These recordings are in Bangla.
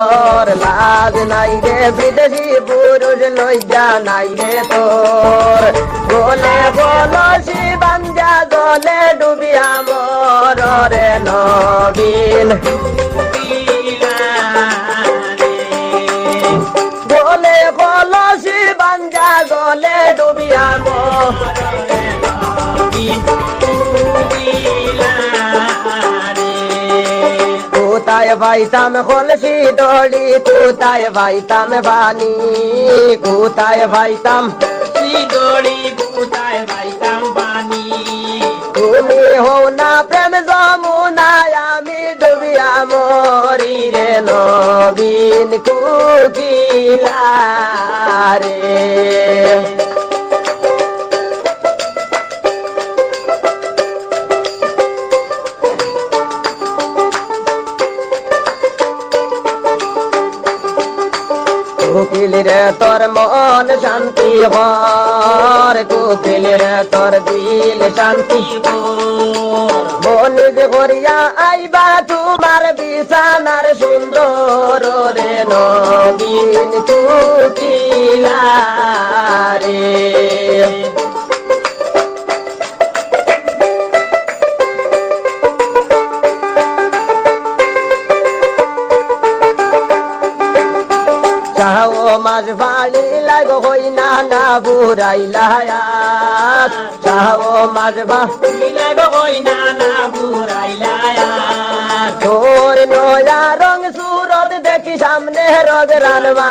তোর লাজ নাই রে বিদেশি পুরুষ লইয়া নাই রে তোর বলে বলসি বাঞ্জা জলে ডুবিয়া মর রে নবীন বলে বলসি বাঞ্জা জলে ডুবিয়া মর কোথায় পাইতাম কলসি ডলি কোথায় পাইতাম বাণী কোথায় পাইতাম ডলি কোথায় পাইতাম বাণী তুমি হও না প্রেম যমুনায় আমি ডুবিয়া মরি রে নবীন কুকিলা রে কোকিল রে তোর মন শান্তি হর কোকিল রে তোর দিল শান্তি বনিজ করিয়া আইবা তোমার বিছানার সুন্দর রে নবীন কোকিলা রে চাও মাঝ বাড়ি লাগো হই না না বুড়াইলা চাও মাঝ বাড়ি লাগো হই না না বুড়াইলা তোর নয়া রং সুরত দেখি সামনে রগ রানবা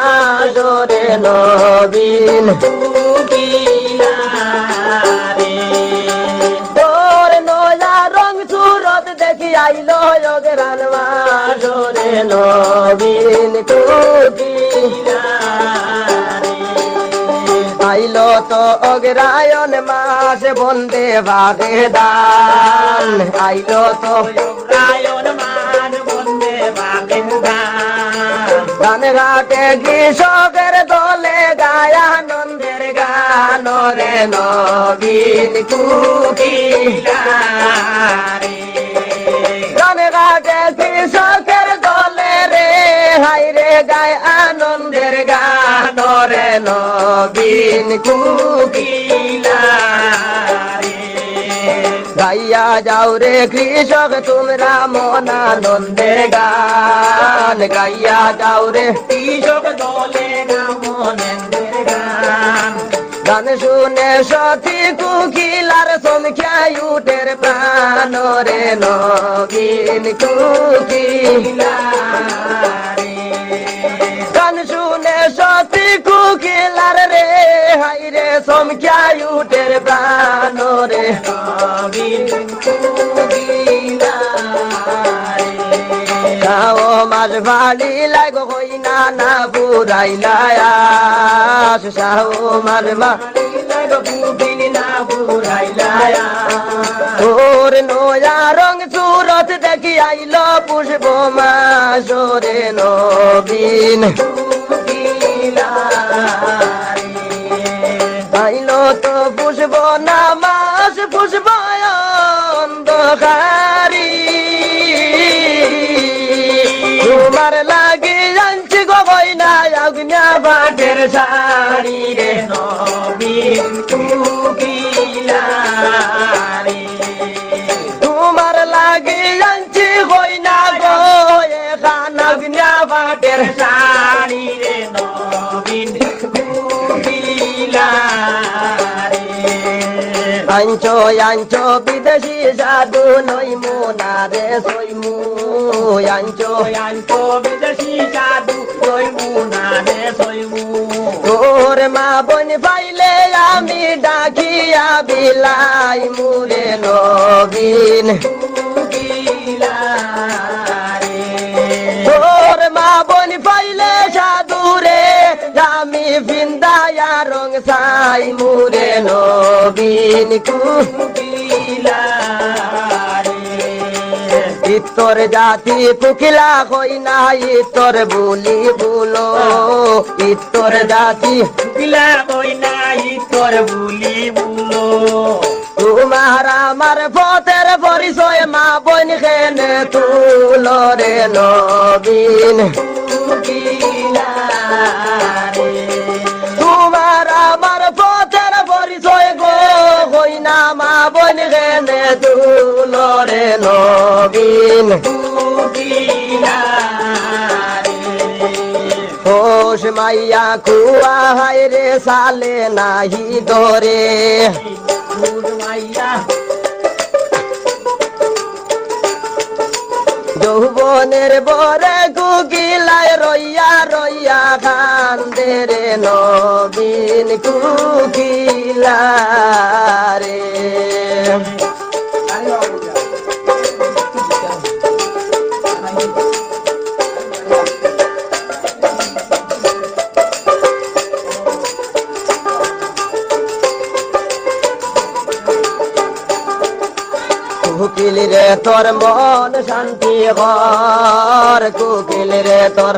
জোরে নবীন কুকিলা রে তোর নয়া রং সুরত দেখি আইলো রগ রানবা জোরে নবীন কুকিলা আইলো তো অগ্রায়ণ মাস বন্দে বাগে দান আইলো তো রায়ণ মান বন্দে বাগেন গান ঘাটে কৃষকের দলে গায়া নন্দের গান রে নবীন কুকিলা রে গান ঘাটে কৃষকের দলে রে হাই রে গায় আনন্দের গান রে নবীন কুকিলা গাইয়া যাও রে কৃষক তোমরা মনানন্দের গান গাইয়া যাও রে কৃষক দলে মনেন্দের গান গান শুনে সতী কুকিলার সমখ্যায় উঠের প্রাণ রে নবীন কুকিলা গান শুনে সতী কুকিলার রে হাই রে সমখ্যায় উঠের প্রাণ রে নবীন কুকিলা গাও মাঝ বাড়ি লাগো হই না না বুড়াইলা সাহো মাঝ তোর নয়া রং সুরত দেখি আইল পুষ্প মাসরে নবীন আইল তো পুষ্প না মাস পুষ্প অন্ধকারী তোমার লাগে জানছি গো না আগুনা বাটের শাড়ি রে নবীন কুকিলা রে তোমার লাগে জানছি হই না গো এখান আগুনা বাটের শাড়ি রে নবীন কুকিলা রে আঞ্চো আঞ্চো বিদেশি সাধু নই মোনা রে সইমু আঞ্চো আনতো বিদেশি সাধু সইমু না রে সইমু তোর মা বোন পাইলে আমি ডাকিয়া বিলাই মুরে নবীন কুকিলা রে তোর মা বোন পাইলে সাধু রে আমি বিন্দায়া রং সাই মুরে নবীন কুকিলা রে ইতর জাতি কুকিলা হই না ইতর বুলি বুলো ইতর জাতি কুকিলা কই নাই তোর বুলি বুলো তোমার আমার পথের পরিচয় মা বোন খেনে তুলো রে নবীন কুকিলা রে তোমার আমার পথের পরিচয় গো হই না মা বোন গেনে দুলরে নবীন কুকিলা রে হোস মাইয়া কুয়া হায় রে সালে নাহি দরে মাইয়া যৌবনের বরে কুকিলায় রইয়া রইয়া কান্দে রে নবীন কুকিলা রে কুকিল রে তোর মন শান্তি ঘর কুকিল রে তোর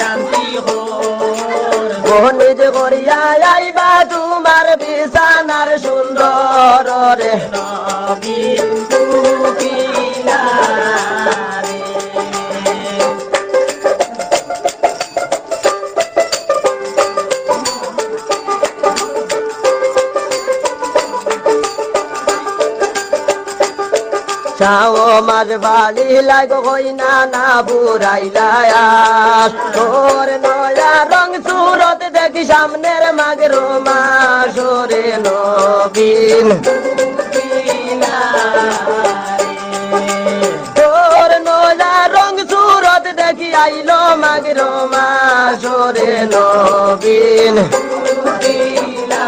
শান্তি হোর বনিজ করিয়া আইবা তোমার বিছানার সুন্দর রে নবীন কুকিলা রে চাও মাঝ বাড়ি লাগ হই না না বুড়াইলায়াস তোর নয়া রং সুরত দেখি সামনের মাগের মাসরে নবীন কুকিলা তোর নয়া রং সুরত দেখি আইলো মাগের মাসরে নবীন কুকিলা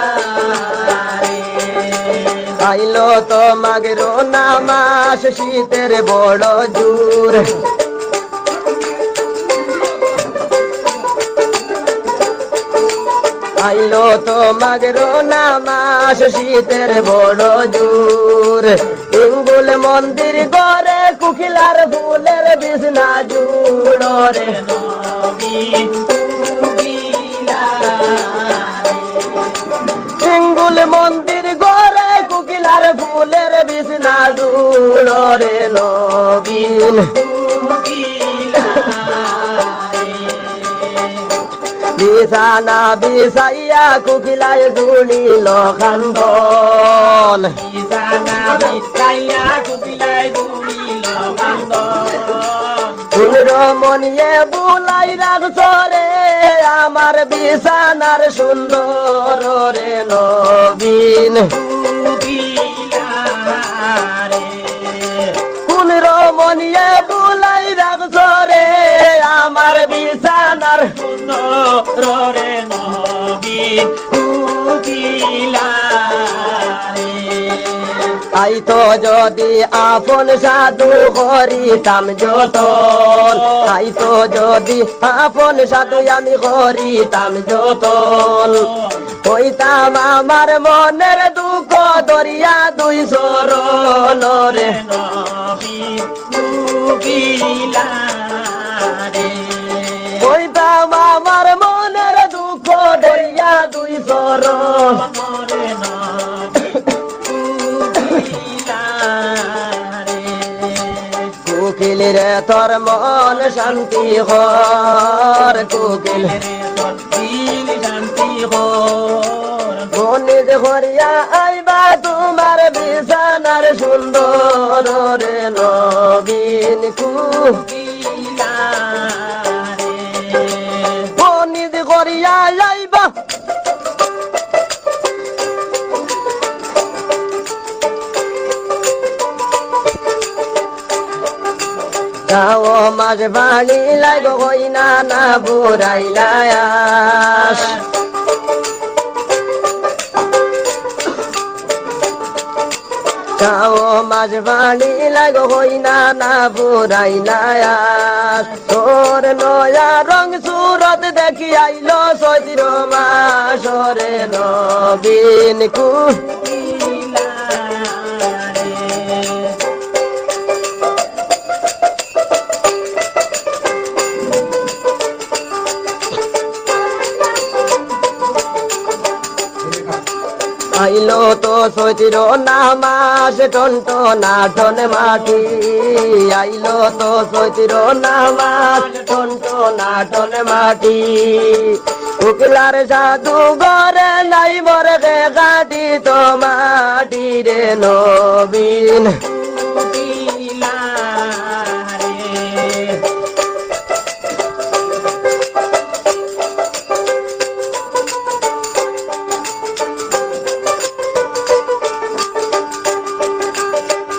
আইলো তো মাগের নামাস শীতের বড় জোর আইলো তো মাগের নামাস শীতের বড় জোর ইঙ্গুল মন্দির গড়ে কুকিলার ফুলের বিছনা জুড়ো রে নবীন কুকিলা ইঙ্গুল মন্দির গড়ে কুকিলার ফুলের বিছনা জুড়ো রে নবীন কুকিলা বিছানা বিছাইয়া কুকিলায় গুলিল খান্দন ইসানা বিছাইয়া কুকিলায় গুলিল কান্দন মনিয়ে বুলাই রাখছো রে আমার বিছানার সুন্দর রে নবীন কুকিলা রে কোন রমনিয়ে বুলাই রাখছো রে আমার বিছানার রে নবীন কুকিলা রে আই তো যদি আপন সাধু করিতাম যতন আই তো যদি আপন সাধু আমি করিতাম যতন হইতাম আমার মনের দুঃখ দরিয়া দুই সরল রে নবীন কুকিলা রে হইতাম আমার মনের দুঃখ দরিয়া দুই সরল মরে নবীন কুকিলা রে কুকিল রে তোর মন শান্তি হর কুকিল শান্তি হোর বনিজ হরিয়া আইবা তোমার বিছানার সুন্দর রে নবীন কুকিলা রে বনিজ হরিয়া আইবা যাও মাঝ বাড়ি লাগ হই না না বুড়াইলায়াস যাও মাঝ বাড়ি লাগ হই না না বুড়াইলায়াস তোর নয়া রং সুরত দেখি আইলো সজির মাসরে নবীন কুকিলা রে আইলো তো চৈত্র নামাস টন্টো না ঠন মাটি আইলো তো চৈত্র নামাস টন্টো না ঠন মাটি উকিলার সাধু ঘরে নাই মরে গাড়ি তো মাটি রে নবীন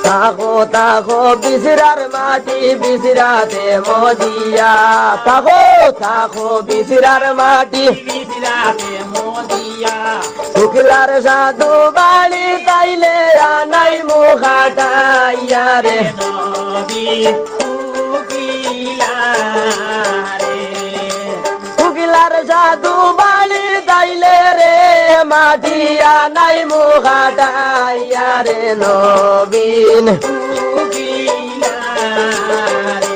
তাকো তাকো বিসরার মাটি বিসরাতে মদিয়া তাকো তাকো বিসরার মাটি বিসরাতে মদিয়া শুক্লার সাধু বাড়ি তাইলে আনাই মুখাটাইয়া রে নবী উকিলা রে শুক্লার সাধু বাড়ি তাইলে রে মাটিয়া নাই মুখাটাইয়া রে নবীন উকিলা রে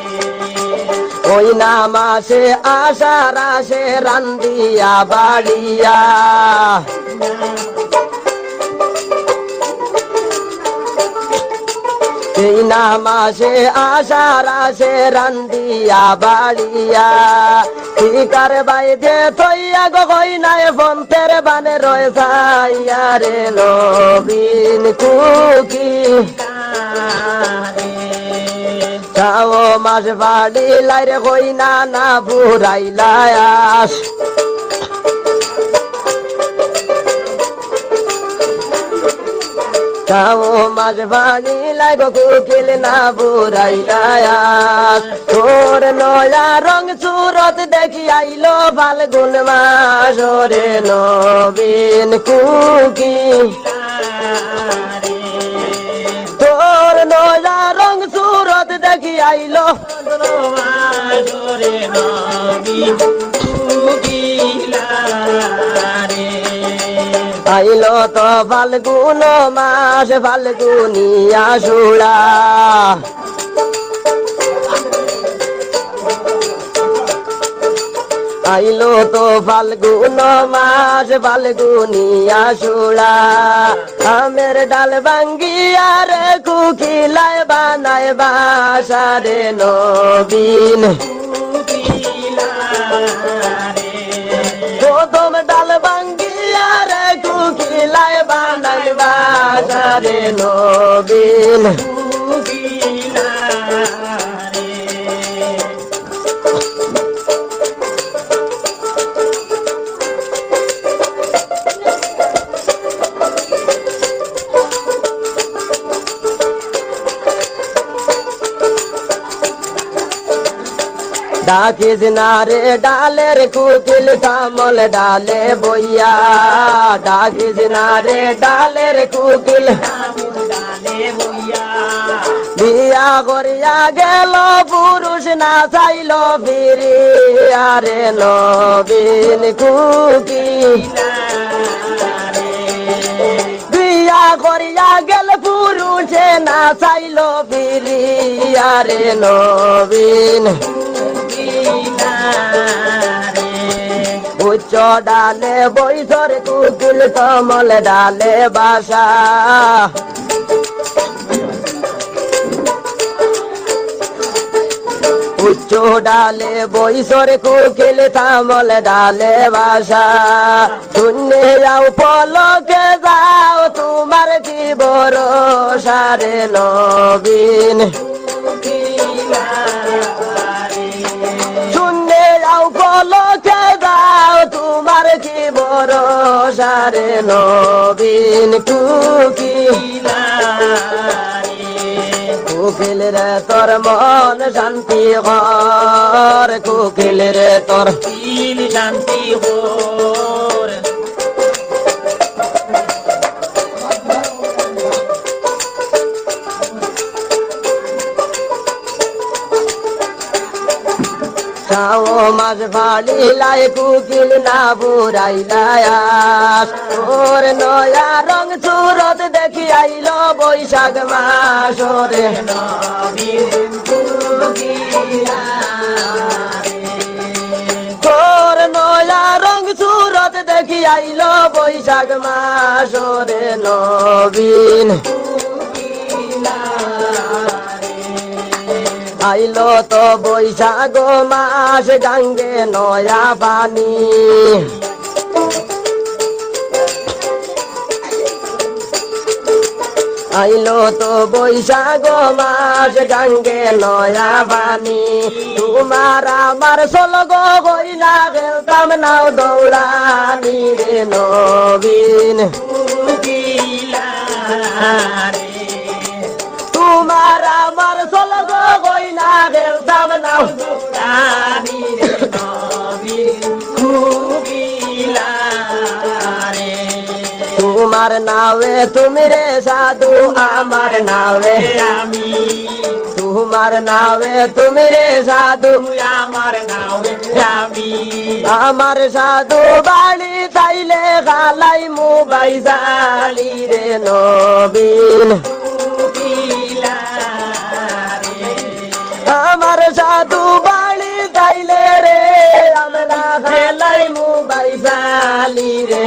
ওই নামাসে আশার আসে রান্দিয়া বাড়িয়া এই নামাসে আশার আসে রান্দিয়া বাড়িয়া ঠিকার বাইদে থইয়া গই নাই বন্তের বানে রয়ে যাইয়া রে নবীন কুকি চাও মাস বাড়ি লাইরে কই না না বুড়াইলায়াস চাও মাস বাড়ি লাগো কুকিল না বুড়াইলায়াস তোর নয়া রং সুরত দেখি আইলো ফাল্গুন মাস রে নবীন কুকি তোর নয়া রং সুরত দেখি আইলো রে নবী উকিলা রে আইলো তো ফাল্গুন মাস ফাল্গুনিয়া সুড়া আইলো তো ফাল্গুন মাস ফাল্গুনিয়া সুড়া আমের ডাল ভাঙ্গিয়া রে কুকিলায় বানায় বাসা রে নবীন উকিলা রে প্রথম ডাল ভাঙ্গিয়া রে কুকিলায় বানায় বাসা রে নবীন উকিলা রে ডাকিস না রে ডালের কুকিল কামল ডালে বইয়া ডাকিস না রে ডালের কুকিল ডালে বইয়া বিয়া করিয়া গেল পুরুষ না চাইল ফিরি আরে নবীন কুকি বিয়া করিয়া গেল পুরুষে না চাইল ফিরি আরে নবীন উচ্চ ডালে বৈশর কুকুল কমল ডালে বাসা উচ্চ ডালে বৈশর কুকিল কামল ডালে বাসা শূন্যে যাও পলকে যাও তোমার কি ভরসা রে নবীন শূন্যে যাও পলকে যাও তোমার কি ভরসা রে নবীন কুকি কুকিল রে তোর মন শান্তি ঘর কুকিল রে তোর শান্তি হোর চাও মাঝ ফাড়ি লাই কুকিল না বুড়াইলায়াস তোর নয়া রং সুরত দেখি আইলো বৈশাখ মাস রে তোর নয়া রং সুরত দেখি আইলো বৈশাখ মাস রে নবীন আইলো তো বৈশাখ মাস গাঙ্গে নয়া পানি আইলো তো বৈশাখ মাস গাঙ্গে নয়া পানি তোমার আমার সলগ হই না খেলতাম নাও দৌড়ানি রে নবীন তোমার আমার সলগ হই না খেলতাম নাও দৌড়ানি রে নবীন তোমার নাওয়ে তুমি রে সাধু আমার নাওয়ে আমি তোমার নাওয়ে তুমি রে সাধু আমার নাওয়ে আমি আমার সাধু বাড়ি তাইলে গালাই মুবাই জালি রে নবীন আমার সাধু বাড়ি তাইলে রে আমরা গালাই মুবাই জালি রে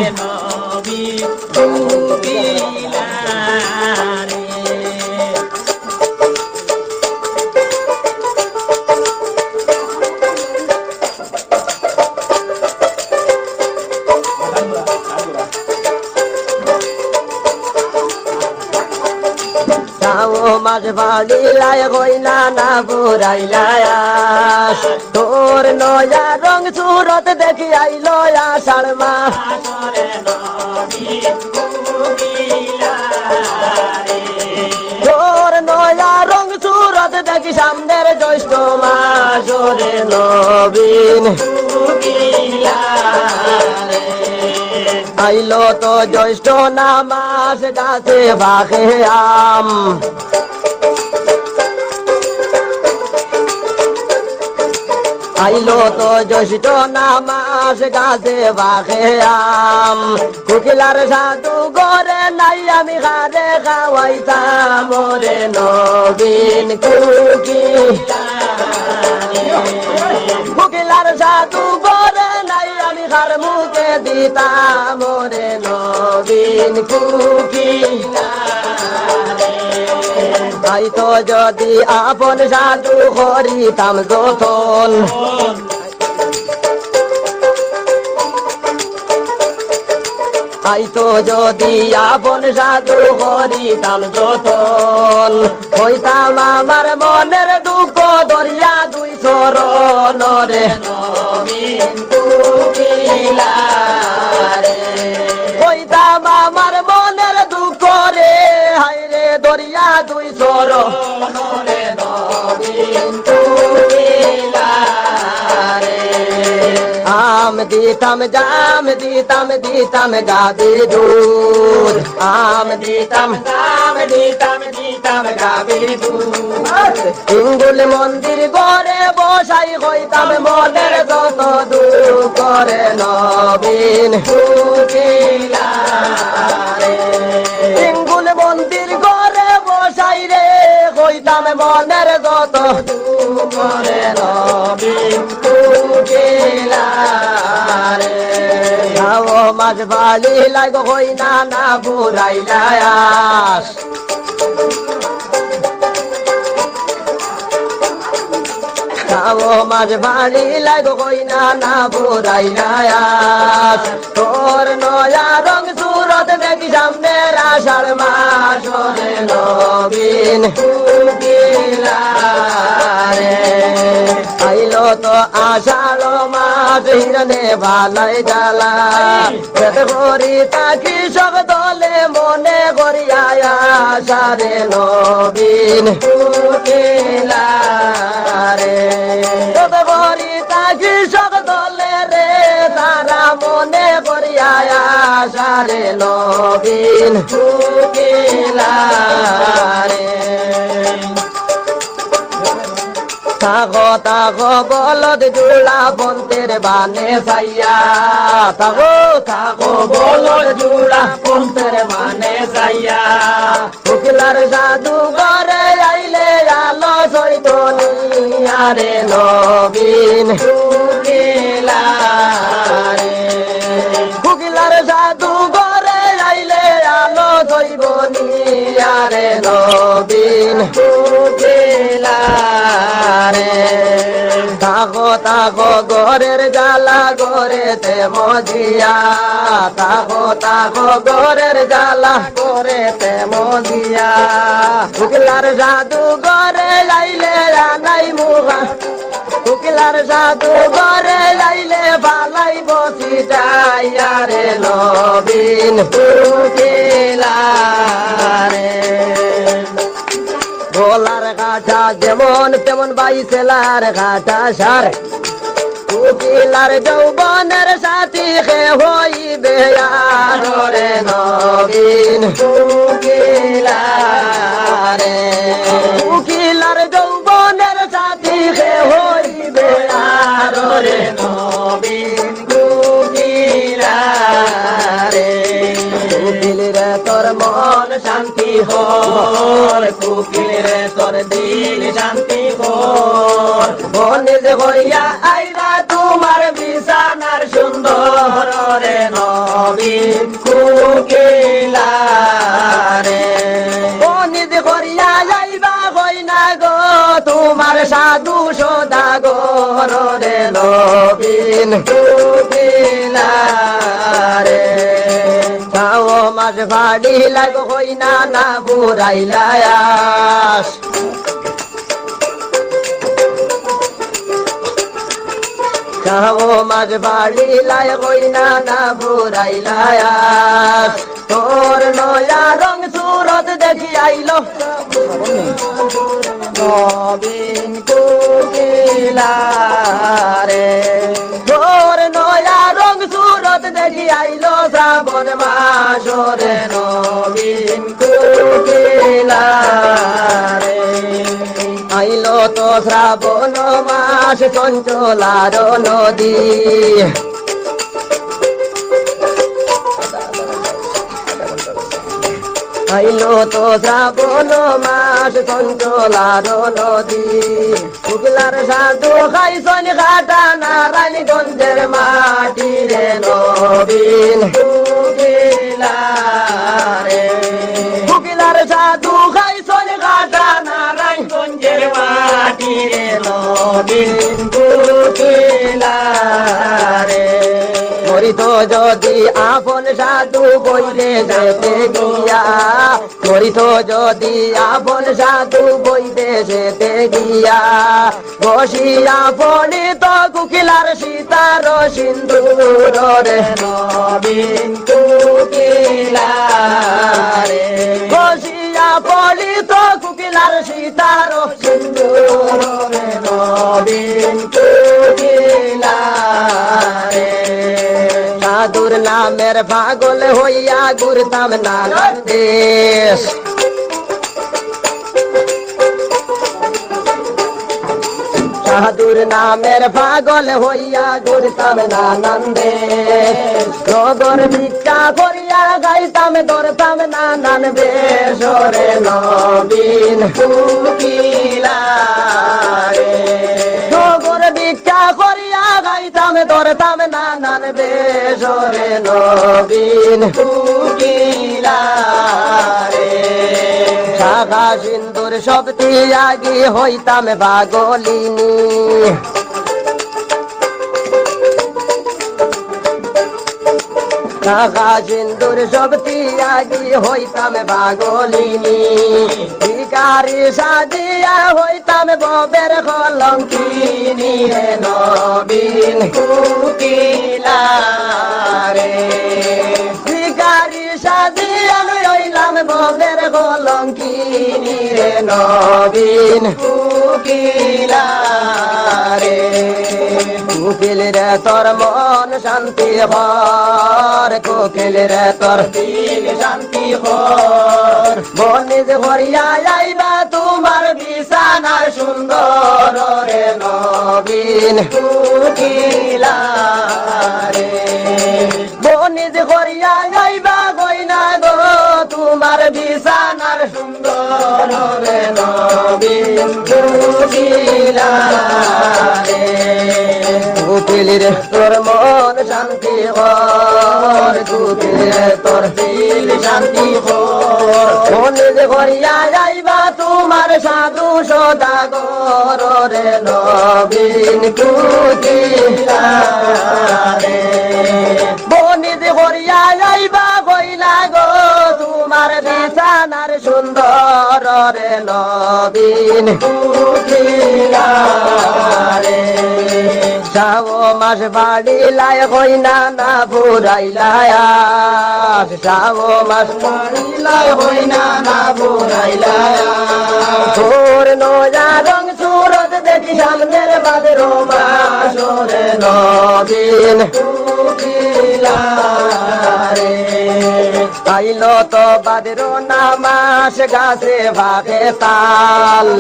মাঝ বাড়িলায় হইলা না বুড়াইলায়াস তোর নয়া রং সুরত দেখি আইলো আষাঢ় মাস তোর নয়া রং সুরত দেখি সামনের জ্যৈষ্ঠ মাস রে নবীন আইলো তো জ্যৈষ্ঠ না মাস গাছে বাঘে আম আইলো তো জ্যৈষ্ঠ না মাস গাছে বাঘে আম কুকিলার সাধু গরে নাই আমি ঘরে খাওয়াইতাম রে নবীন কুকিলার সাধু গরে নাই আমি ঘর মুখে দিতাম রে নবীন তাই তো যদি আপন সাধু করিতাম যতন তাই তো যদি আপন সাধু করিতাম যতন হইতাম আমার মনের দুঃখ দরিয়া দুই চরণ রে হইতাম আমার মনের দুঃখ রে হায় রে দরিয়া দুই চরণ আম দিতাম জাম দিতাম দিতাম গাবি দুধ আম দিতাম জাম দিতাম দিতাম গাবি দুধ ইঙ্গুল মন্দির গড়ে বসাই হইতাম মনের যত দুঃখ করে নবীন ইঙ্গুল মন্দির গড়ে বসাই রে হইতাম মনের যত দুঃখ করে নবীন মাঝ বালি লাগ হই না না বুড়াইলায়াস মাঝ বালি লাগ হই না না বুড়াইলায়াস তোর নয়া রং সুরত দেখি সামনের আষাঢ় মাস রে নবীন আইলো তো আষাঢ় মাস হিরণে ভালাই জ্বালা করি তাকি সব দলে মনে করিয়া আষাঢ়ে নবীন করি তাকি সব দলে রে তারা মনে করিয়া আষাঢ়ে নবীন তাগো তাগো বলদ জুড়া বন্তের বানে সাইয়া তাগো তাগো বলদ জুড়া বন্তের বানে সাইয়া শুক্লার সাধু ঘরে আইলে আলো সৈতনি আরে নবীন শুকিলার কুকিলারে তাগো তাগো গোরের জ্বালা গোরেতে মজিয়া তাগো তাগো গোরের জ্বালা গোরেতে মজিয়া কুকিলার জাদু গরে লাইলে আনাই মুগা কুকিলার জাদু গরে লাইলে বালাই বসি যাইয়ারে নবীন কুকিলারে ভোলার কাঠা যেমন তেমন বাইশেলার কাঠা সার কুকিলার যৌবনের সাথী হে হইবে রে নবীন কুকিলারে কুকিলার যৌবনের সাথী হে হইবে রে নবীন কুকিলারে কুকিল রে তোর মন শান্তি হর কুকিল রে তোর দিল শান্তি হর বনিজ হইয়া আইরা তোমার বিছানার সুন্দর রে নবীন কুকিলারে বনিজ হইয়া যাইবা হই না গো তোমার সাধু সদা গো রে নবীন কুকিলারে তাও মাঝ ভাড়ি লাগ হই না না বুড়াইলায়াস তাও মাঝ ভাড়ি লাই হই না না বুড়াইলায়াস তোর নয়া রং সুরত দেখি আইলো নবীন কুকিলারে তোর নয়া রং সুরত দেখি আইলো শ্রাবণ মাসরে নবীন কুকিলারে আইলো তো শ্রাবণ মাস চঞ্চলার নদী আইলো তো শ্রাবণ মাস চঞ্চলার নদী কুকিলার সাধু খাইছন ঘাটা নারায়ণগঞ্জের মাটি রে নবীন কুকিলারে কুকিলার সাধু খাইছন ঘাটা নারায়ণগঞ্জের মাটি রে নবীন কুকিলারে মরিত যদি আপন সাধু বইলে যেতে গিয়া মরিত যদি আপন সাধু বইতে যেতে গিয়া বসিয়া পড়িত কুকিলার সীতার সিন্দুর রে নবীন কুকিলারে বসিয়া পড়িত কুকিলার সীতার সিন্দুর রে নবীন কুকিলারে সাধুর নামের পাগল হইয়া ঘুরতাম নানান দেশ সাধুর নামের পাগল হইয়া ঘুরতাম নানান দেশ নগর ভিক্ষা করিয়া গাইতাম ধরতাম নানান বেশ রে নবীন কুকিলারে নগর ভিক্ষা করিয়া গাইতাম ধরতাম নানান বেশ রে নবীন কুকিলারে শাখা সিন্দুর সব ত্যাগী হইতাম পাগলিনী শাখা সিন্দুর সব ত্যাগী হইতাম পাগলিনী ভিখারি সাজিয়া হইতাম ববের কলঙ্কিনী রে নবীন কুকিলারে ভিখারি সাজিয়া হইলাম ববের কলঙ্কিনী রে নবীন কুকিলারে কুকিল রে তোর মন শান্তি হর কুকিল রে তোর দিল শান্তি হর বনিজ হরিয়া আইবা তোমার বিছানার সুন্দর রে নবীন কুকিলারে বনিজ হরিয়া আইবা গইনা গো তোমার বিছানার সুন্দর রে নবীন কুকিলারে কুকিলিরে তোর মন শান্তি কর কুকিলিরে তোর দিল শান্তি কর মনিজ করিয়া যাইবা তোমার সাধু সদাগর রে নবীন কুকিলারে বনিজ করিয়া যাইবা কইলা গো তোমার বিছানার সুন্দর রে নবীন কুকিলারে শাও মাস বাড়িলায় হইনা না ফুরাইলায় শাও মাস বাড়িলায় হইনা না ফুরাইলায় তোর নয়া রং সুরত দেখি সামনের বাদের মাস রে নবীন কুকিলারে আইলো তো বাদের নামাস গাছে বাঘে তাল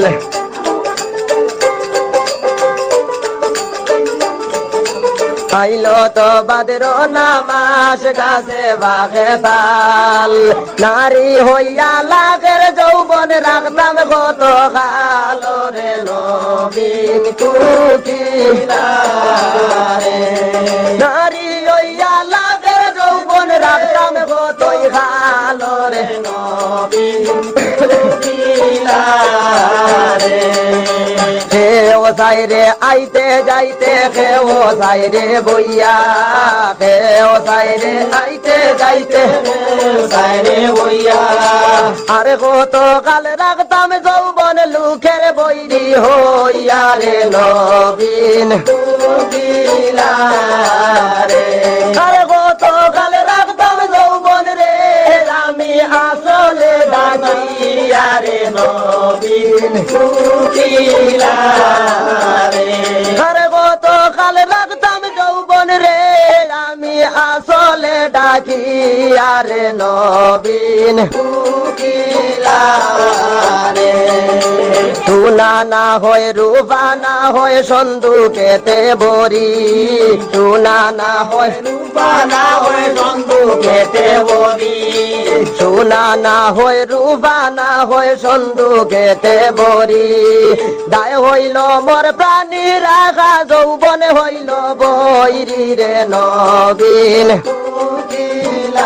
আইলো তো বাদের নামাস গাছে বাঘে তাল নারী হইয়া লাগের যৌবন রাখতাম কত কালো রে নবীন কুকিলারে নারী হইয়া লাগের যৌবন রাখতাম কতই কালো রে নবীন কুকিলারে ও সাইরে আইতে যাইতে ও সাইরে বইয়া ও সাইরে আইতে যাইতে সাইরে বইয়া আরে কত কাল রাখতাম যৌবন লুকের বৈরি হইয়া রে নবীন কুকিলারে আরে কত কাল রাখতাম যৌবন রে আমি আসলে ডাকিয়া রে নবীন কুকিলারে আরে কত কাল রাখতাম যৌবন রে আমি আসলে ডাকিয়া রে নবীন কুকিলারে সোনা না হয় রূপা না হয় সন্দুকেতে বরি সোনা না হয় রূপা না হয় সন্দুকেতে বরি সোনা না হয় রূপা না হয় সন্দুকেতে বরি দায় হইল মোর প্রাণী রাখা যৌবন হইল বৈরি রে নবীন কুকিলারে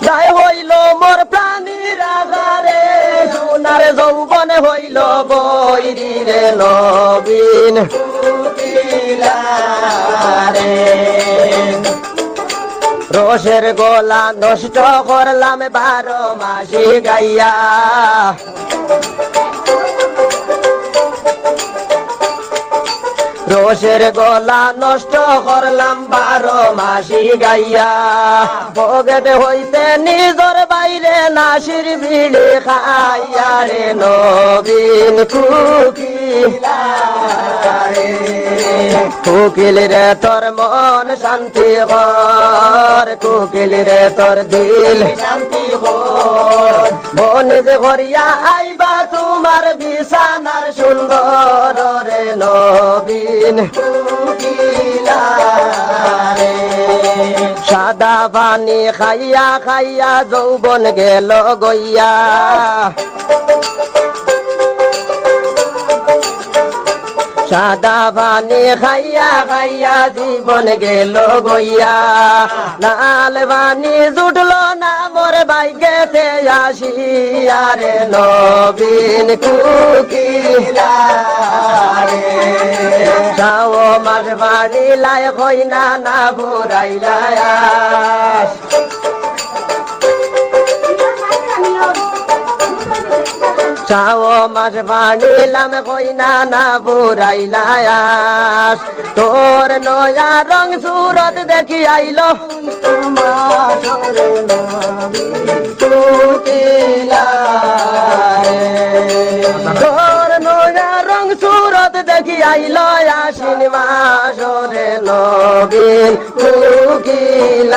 দায় হইল মোর প্রাণী রাখা রে সোনার যৌবন হইল বৈরি রে নবীন কুকিলারে রোষের গোলা নষ্ট করলাম 12 মাসি গাইয়া রোষের গলা নষ্ট করলাম 12 মাসি গাইয়া বগেতে হইতে নিজর বাইরে নাসির বিড়ি খাইয়া রে নবীন কুকিলারে কুকিল রে তোর মন শান্তি কর কুকিল রে তোর দিল শান্তি কর বনিজ করিয়া আইবা তোমার বিছানার সুন্দর রে নবীন কুকিলারে সাদা পানি খাইয়া খাইয়া যৌবন গেল গইয়া সাদা পানি খাইয়া খাইয়া জীবন গেল গইয়া লাল পানি জুটলো না মোর বাইকেতে আসিয়া রে নবীন কুকিলারে যাও মার বাড়ি লাই হইনা না ঘুরাইলায় চাও মাস বাড়িলাম কইনা না বুড়াইলায় তোর নয়া রং সুরত দেখি আইলো তোর নয়া রং সুরত দেখি আইলো আশ্বিন মাস রে নবীন কুকিলারে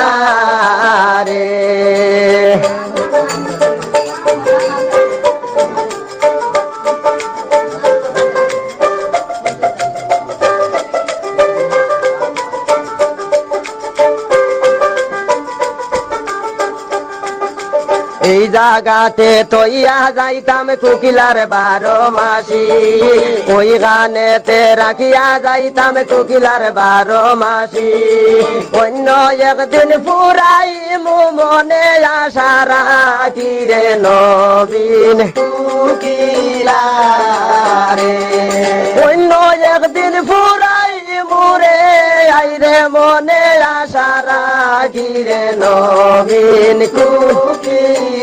এই জাগাতে তৈয়া যাইতাম কোকিলার 12 মাসি ওই গানেতে রাখিয়া যাইতাম কোকিলার 12 মাসি অন্য একদিন ফুরাই মনে আশা রাখি রে নবীন কোকিলারে অন্য একদিন ফুরাই মুরে আইরে মনে আশা রাখি রে নবীন কোকিলারে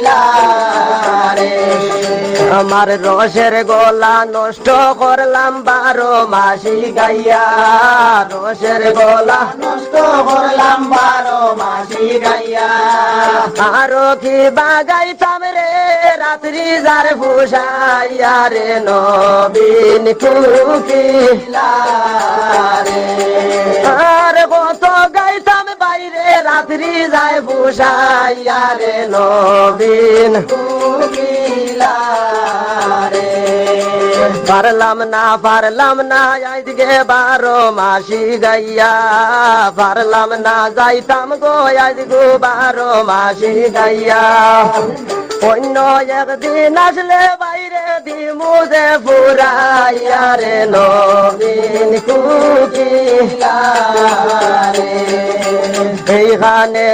আমার রসের গলা নষ্ট করলাম 12 মাসি গাইয়া রসের গলা নষ্ট করলাম 12 মাসি গাইয়া আরো কি বাগাইতাম রে রাত্রি যার ভুষাইয়া রে নবীন কোকিলারে আর কত গাইতাম বাইরে রাত্রি যায় ভুষাইয়া রে নবীন কোকিলারে পারলাম না আজকে 12 মাসি গাইয়া পারলাম না যাইতাম গো আজকে 12 মাসি গাইয়া অন্য একদিন আসলে বাইরে দিমু যে ফুরাইয়া রে নবীন কোকিলারে এইখানে